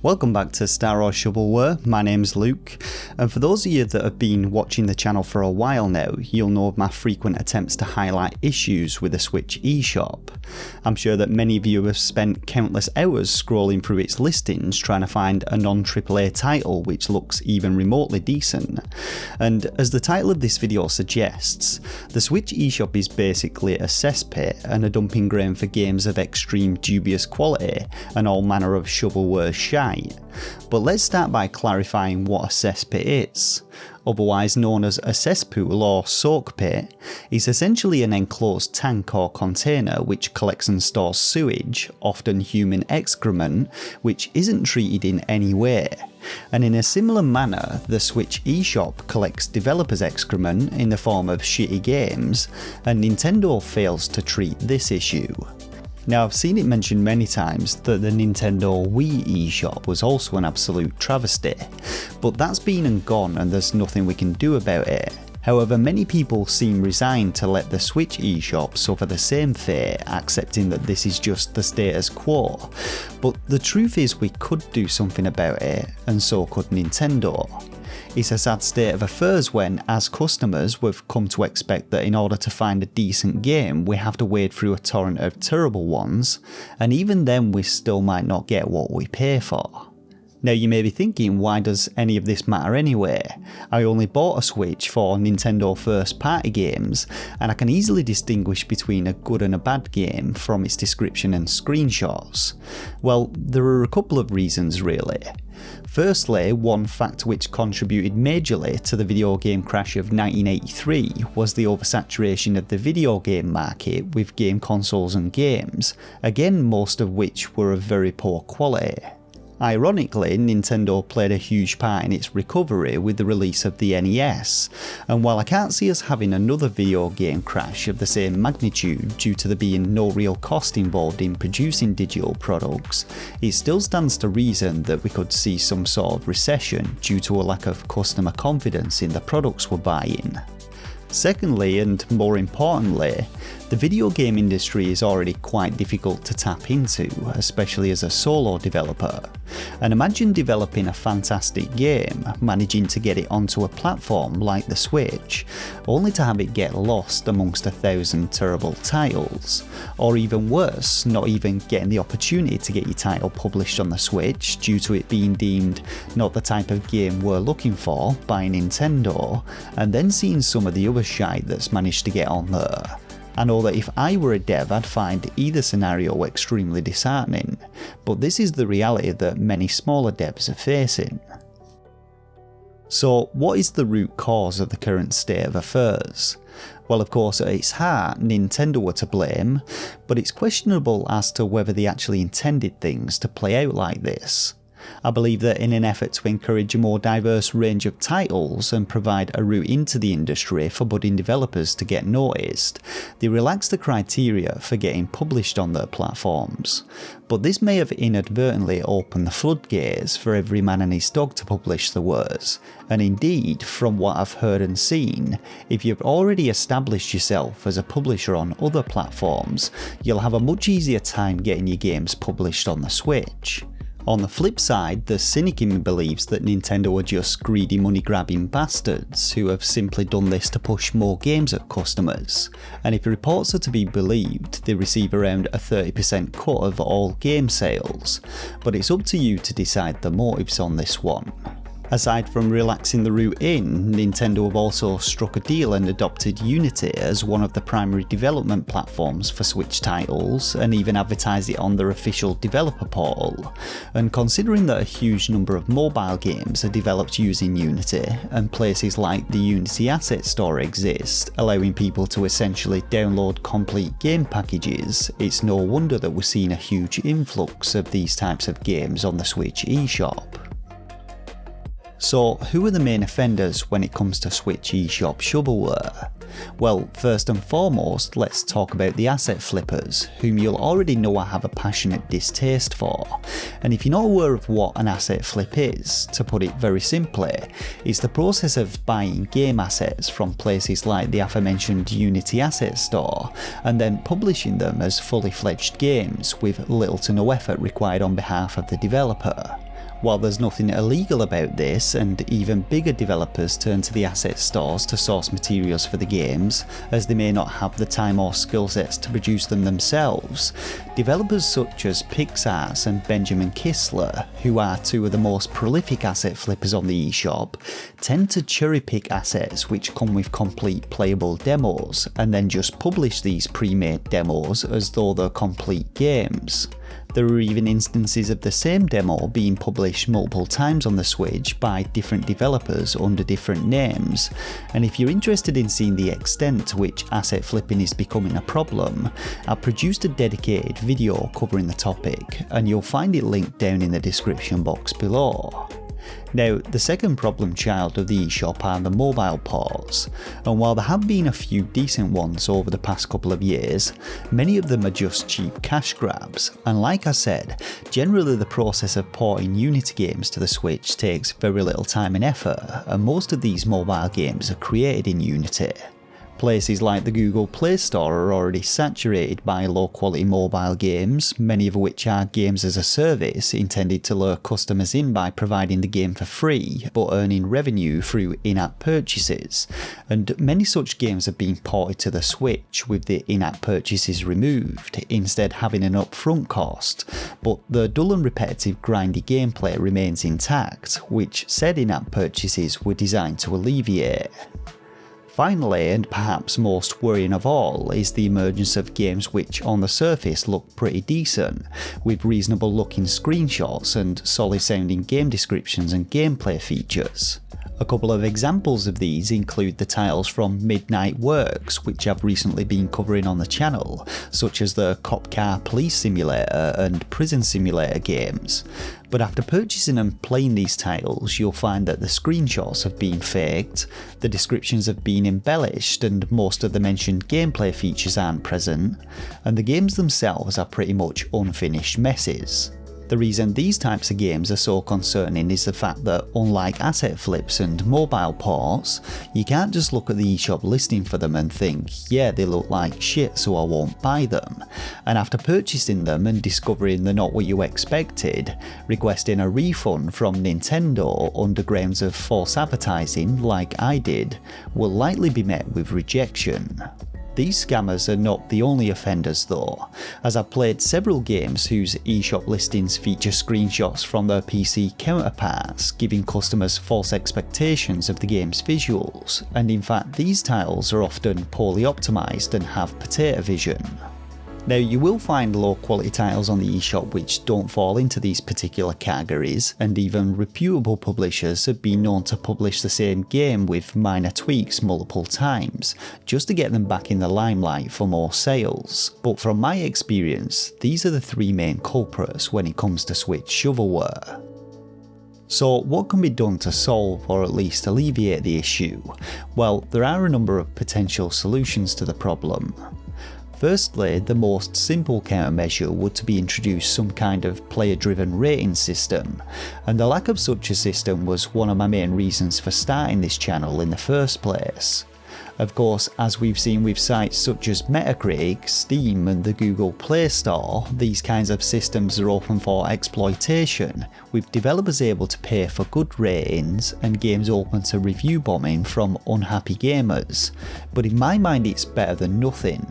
Welcome back to Star or Shovelware, my name's Luke, and for those of you that have been watching the channel for a while now, you'll know of my frequent attempts to highlight issues with the Switch eShop. I'm sure that many of you have spent countless hours scrolling through its listings trying to find a non-AAA title which looks even remotely decent, and as the title of this video suggests, the Switch eShop is basically a cesspit and a dumping ground for games of extreme dubious quality and all manner of shovelware shite. But let's start by clarifying what a cesspit is. Otherwise known as a cesspool or soak pit, is essentially an enclosed tank or container which collects and stores sewage, often human excrement, which isn't treated in any way. And in a similar manner, the Switch eShop collects developers' excrement in the form of shitty games, and Nintendo fails to treat this issue. Now, I've seen it mentioned many times that the Nintendo Wii eShop was also an absolute travesty, but that's been and gone and there's nothing we can do about it. However, many people seem resigned to let the Switch eShop suffer the same fate, accepting that this is just the status quo. But the truth is we could do something about it, and so could Nintendo. It's a sad state of affairs when, as customers, we've come to expect that in order to find a decent game we have to wade through a torrent of terrible ones, and even then we still might not get what we pay for. Now you may be thinking, why does any of this matter anyway? I only bought a Switch for Nintendo first party games, and I can easily distinguish between a good and a bad game from its description and screenshots. Well, there are a couple of reasons really. Firstly, one factor which contributed majorly to the video game crash of 1983 was the oversaturation of the video game market with game consoles and games, again most of which were of very poor quality. Ironically, Nintendo played a huge part in its recovery with the release of the NES, and while I can't see us having another video game crash of the same magnitude due to there being no real cost involved in producing digital products, it still stands to reason that we could see some sort of recession due to a lack of customer confidence in the products we're buying. Secondly, and more importantly, the video game industry is already quite difficult to tap into, especially as a solo developer. And imagine developing a fantastic game, managing to get it onto a platform like the Switch, only to have it get lost amongst 1,000 terrible titles. Or even worse, not even getting the opportunity to get your title published on the Switch due to it being deemed not the type of game we're looking for by Nintendo, and then seeing some of the other shite that's managed to get on there. I know that if I were a dev I'd find either scenario extremely disheartening, but this is the reality that many smaller devs are facing. So what is the root cause of the current state of affairs? Well, of course at its heart Nintendo were to blame, but it's questionable as to whether they actually intended things to play out like this. I believe that in an effort to encourage a more diverse range of titles and provide a route into the industry for budding developers to get noticed, they relaxed the criteria for getting published on their platforms. But this may have inadvertently opened the floodgates for every man and his dog to publish the wares, and indeed, from what I've heard and seen, if you've already established yourself as a publisher on other platforms, you'll have a much easier time getting your games published on the Switch. On the flip side, the cynic in me believes that Nintendo are just greedy money-grabbing bastards who have simply done this to push more games at customers, and if reports are to be believed, they receive around a 30% cut of all game sales, but it's up to you to decide the motives on this one. Aside from relaxing the route in, Nintendo have also struck a deal and adopted Unity as one of the primary development platforms for Switch titles, and even advertised it on their official developer portal. And considering that a huge number of mobile games are developed using Unity, and places like the Unity Asset Store exist, allowing people to essentially download complete game packages, it's no wonder that we're seeing a huge influx of these types of games on the Switch eShop. So who are the main offenders when it comes to Switch eShop shovelware? Well, first and foremost, let's talk about the asset flippers, whom you'll already know I have a passionate distaste for. And if you're not aware of what an asset flip is, to put it very simply, it's the process of buying game assets from places like the aforementioned Unity Asset Store, and then publishing them as fully fledged games with little to no effort required on behalf of the developer. While there's nothing illegal about this, and even bigger developers turn to the asset stores to source materials for the games, as they may not have the time or skill sets to produce them themselves, developers such as Pixar's and Benjamin Kistler, who are two of the most prolific asset flippers on the eShop, tend to cherry pick assets which come with complete playable demos, and then just publish these pre-made demos as though they're complete games. There are even instances of the same demo being published multiple times on the Switch by different developers under different names, and if you're interested in seeing the extent to which asset flipping is becoming a problem, I've produced a dedicated video covering the topic, and you'll find it linked down in the description box below. Now, the second problem child of the eShop are the mobile ports, and while there have been a few decent ones over the past couple of years, many of them are just cheap cash grabs, and like I said, generally the process of porting Unity games to the Switch takes very little time and effort, and most of these mobile games are created in Unity. Places like the Google Play Store are already saturated by low-quality mobile games, many of which are games as a service intended to lure customers in by providing the game for free, but earning revenue through in-app purchases, and many such games have been ported to the Switch with the in-app purchases removed, instead having an upfront cost, but the dull and repetitive grindy gameplay remains intact, which said in-app purchases were designed to alleviate. Finally, and perhaps most worrying of all, is the emergence of games which on the surface look pretty decent, with reasonable looking screenshots and solid sounding game descriptions and gameplay features. A couple of examples of these include the titles from Midnight Works, which I've recently been covering on the channel, such as the Cop Car Police Simulator and Prison Simulator games. But after purchasing and playing these titles, you'll find that the screenshots have been faked, the descriptions have been embellished, and most of the mentioned gameplay features aren't present, and the games themselves are pretty much unfinished messes. The reason these types of games are so concerning is the fact that, unlike asset flips and mobile ports, you can't just look at the eShop listing for them and think, yeah, they look like shit so I won't buy them, and after purchasing them and discovering they're not what you expected, requesting a refund from Nintendo under grounds of false advertising like I did, will likely be met with rejection. These scammers are not the only offenders though, as I've played several games whose eShop listings feature screenshots from their PC counterparts, giving customers false expectations of the game's visuals, and in fact these titles are often poorly optimised and have potato vision. Now, you will find low quality titles on the eShop which don't fall into these particular categories, and even reputable publishers have been known to publish the same game with minor tweaks multiple times, just to get them back in the limelight for more sales. But from my experience, these are the three main culprits when it comes to Switch shovelware. So what can be done to solve or at least alleviate the issue? Well, there are a number of potential solutions to the problem. Firstly, the most simple countermeasure would to be introduce some kind of player-driven rating system, and the lack of such a system was one of my main reasons for starting this channel in the first place. Of course, as we've seen with sites such as Metacritic, Steam and the Google Play Store, these kinds of systems are open for exploitation, with developers able to pay for good ratings and games open to review bombing from unhappy gamers. But in my mind it's better than nothing,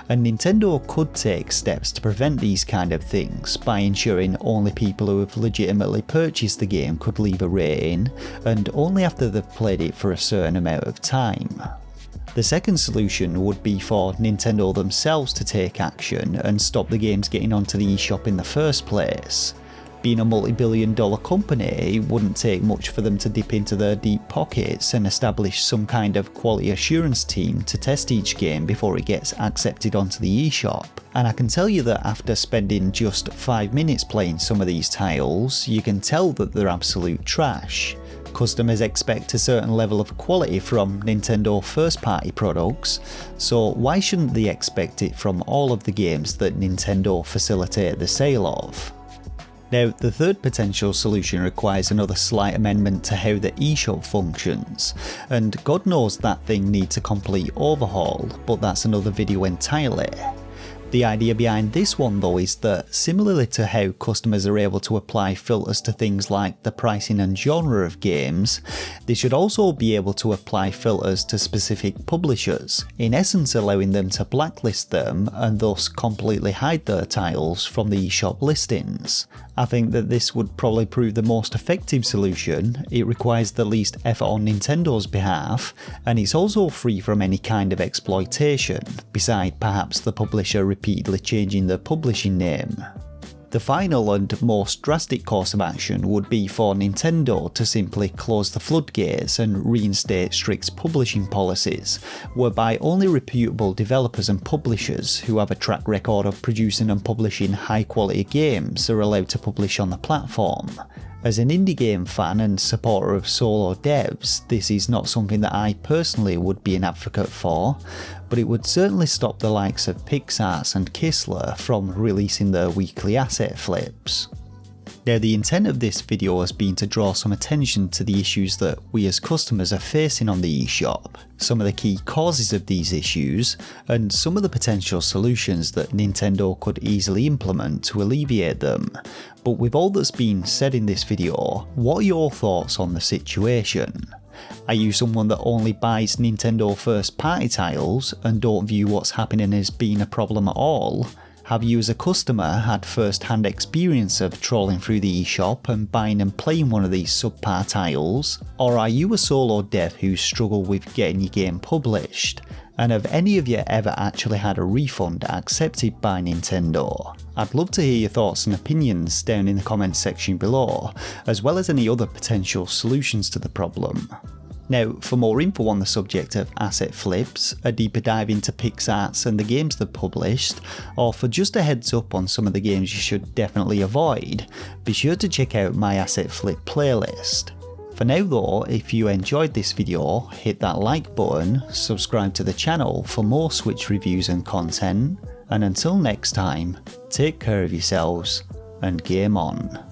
and Nintendo could take steps to prevent these kind of things by ensuring only people who have legitimately purchased the game could leave a rating, and only after they've played it for a certain amount of time. The second solution would be for Nintendo themselves to take action and stop the games getting onto the eShop in the first place. Being a multi-billion-dollar company, it wouldn't take much for them to dip into their deep pockets and establish some kind of quality assurance team to test each game before it gets accepted onto the eShop. And I can tell you that after spending just 5 minutes playing some of these titles, you can tell that they're absolute trash. Customers expect a certain level of quality from Nintendo first-party products, so why shouldn't they expect it from all of the games that Nintendo facilitate the sale of? Now, the third potential solution requires another slight amendment to how the eShop functions, and God knows that thing needs a complete overhaul, but that's another video entirely. The idea behind this one though is that, similarly to how customers are able to apply filters to things like the pricing and genre of games, they should also be able to apply filters to specific publishers, in essence allowing them to blacklist them and thus completely hide their titles from the eShop listings. I think that this would probably prove the most effective solution, it requires the least effort on Nintendo's behalf, and it's also free from any kind of exploitation, beside perhaps the publisher repeatedly changing their publishing name. The final and most drastic course of action would be for Nintendo to simply close the floodgates and reinstate strict publishing policies, whereby only reputable developers and publishers who have a track record of producing and publishing high quality games are allowed to publish on the platform. As an indie game fan and supporter of solo devs, this is not something that I personally would be an advocate for, but it would certainly stop the likes of PixArt and Kistler from releasing their weekly asset flips. Now, the intent of this video has been to draw some attention to the issues that we as customers are facing on the eShop, some of the key causes of these issues, and some of the potential solutions that Nintendo could easily implement to alleviate them. But with all that's been said in this video, what are your thoughts on the situation? Are you someone that only buys Nintendo first party titles and don't view what's happening as being a problem at all? Have you as a customer had first-hand experience of trawling through the eShop and buying and playing one of these subpar titles? Or are you a solo dev who struggled with getting your game published? And have any of you ever actually had a refund accepted by Nintendo? I'd love to hear your thoughts and opinions down in the comments section below, as well as any other potential solutions to the problem. Now, for more info on the subject of asset flips, a deeper dive into PixArt and the games they've published, or for just a heads up on some of the games you should definitely avoid, be sure to check out my asset flip playlist. For now though, if you enjoyed this video, hit that like button, subscribe to the channel for more Switch reviews and content, and until next time, take care of yourselves and game on.